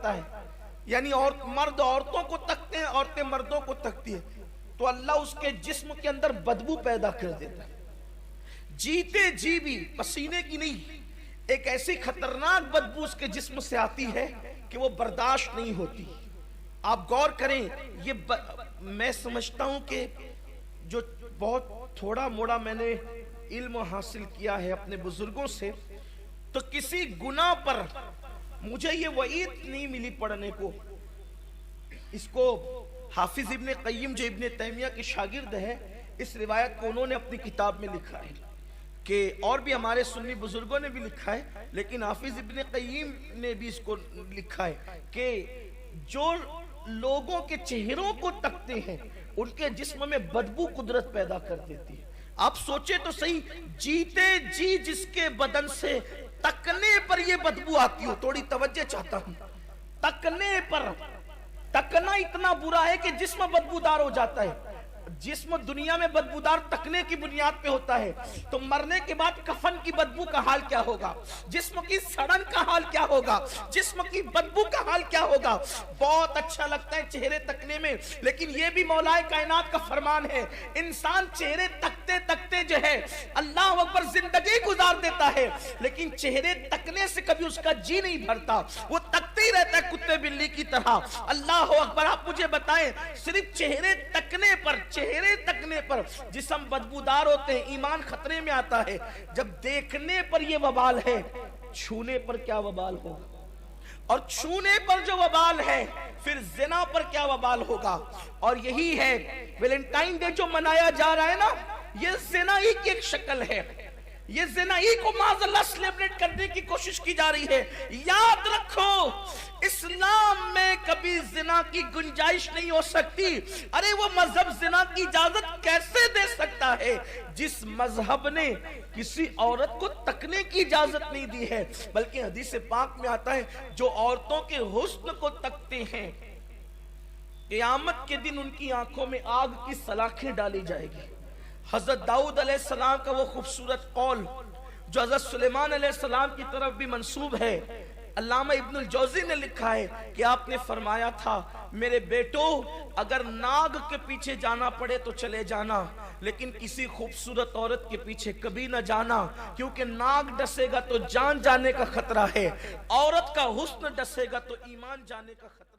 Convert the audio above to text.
جاتا ہے، یعنی مرد عورتوں کو تکتے ہیں، عورتیں مردوں کو تکتی ہیں، تو اللہ اس کے جسم کے اندر بدبو پیدا کر دیتا ہے، جیتے جی بھی، پسینے کی نہیں، ایک ایسی خطرناک بدبو اس کے جسم سے آتی ہے کہ وہ برداشت نہیں ہوتی۔ آپ غور کریں، میں سمجھتا ہوں کہ جو بہت تھوڑا موڑا میں نے علم حاصل کیا ہے اپنے بزرگوں سے، تو کسی گناہ پر مجھے یہ وعید نہیں ملی پڑھنے کو۔ اس کو حافظ ابن قیم جو ابن تیمیہ کے شاگرد ہے، اس روایت کو انہوں نے اپنی کتاب میں لکھا ہے، کہ اور بھی ہمارے سنی بزرگوں نے بھی لکھا ہے، لیکن حافظ ابن قیم نے بھی اس کو لکھا ہے کہ جو لوگوں کے چہروں کو تکتے ہیں ان کے جسم میں بدبو قدرت پیدا کر دیتی ہے۔ آپ سوچیں تو صحیح، جیتے جی جس کے بدن سے تکنے پر یہ بدبو آتی ہو، تھوڑی توجہ چاہتا ہوں، تکنے پر، تکنا اتنا برا ہے کہ جسم بدبودار ہو جاتا ہے۔ جسم دنیا میں بدبودار تکنے کی بنیاد پہ ہوتا ہے، تو مرنے کے بعد کفن کی بدبو کا حال کیا ہوگا، جسم کی سڑن کا حال کیا ہوگا، جسم کی بدبو کا حال کیا ہوگا۔ بہت اچھا لگتا ہے چہرے تکنے میں، لیکن یہ بھی مولا کائنات کا فرمان ہے، انسان چہرے تکتے تکتے جو ہے اللہ اکبر زندگی گزار دیتا ہے، لیکن چہرے تکنے سے کبھی اس کا جی نہیں بھرتا، وہ تکتے ہی رہتا ہے کتے بلی کی طرح۔ اللہ اکبر، آپ مجھے بتائیں، صرف چہرے تکنے پر جسم بدبودار ہوتے ہیں، ایمان خطرے میں آتا ہے۔ جب دیکھنے پر یہ وبال ہے، چھونے پر کیا وبال ہوگا، اور چھونے پر جو وبال ہے پھر زنا پر کیا وبال ہوگا۔ اور یہی ہے ویلنٹائن ڈے جو منایا جا رہا ہے نا، یہ زنا ہی کی ایک شکل ہے، یہ زنا ہی کو معاذ اللہ سیلیبریٹ کرنے کی کوشش کی جا رہی ہے۔ یاد رکھو، اسلام میں کبھی زنا کی گنجائش نہیں ہو سکتی۔ ارے وہ مذہب زنا کی اجازت کیسے دے سکتا ہے جس مذہب نے کسی عورت کو تکنے کی اجازت نہیں دی ہے، بلکہ حدیث پاک میں آتا ہے جو عورتوں کے حسن کو تکتے ہیں قیامت کے دن ان کی آنکھوں میں آگ کی سلاخیں ڈالی جائے گی۔ حضرت داؤد علیہ السلام کا وہ خوبصورت قول جو حضرت سلیمان علیہ السلام کی طرف بھی منسوب ہے، علامہ ابن الجوزی نے لکھا ہے کہ آپ نے فرمایا تھا، میرے بیٹو اگر ناگ کے پیچھے جانا پڑے تو چلے جانا، لیکن کسی خوبصورت عورت کے پیچھے کبھی نہ جانا، کیونکہ ناگ ڈسے گا تو جان جانے کا خطرہ ہے، عورت کا حسن ڈسے گا تو ایمان جانے کا خطرہ ہے۔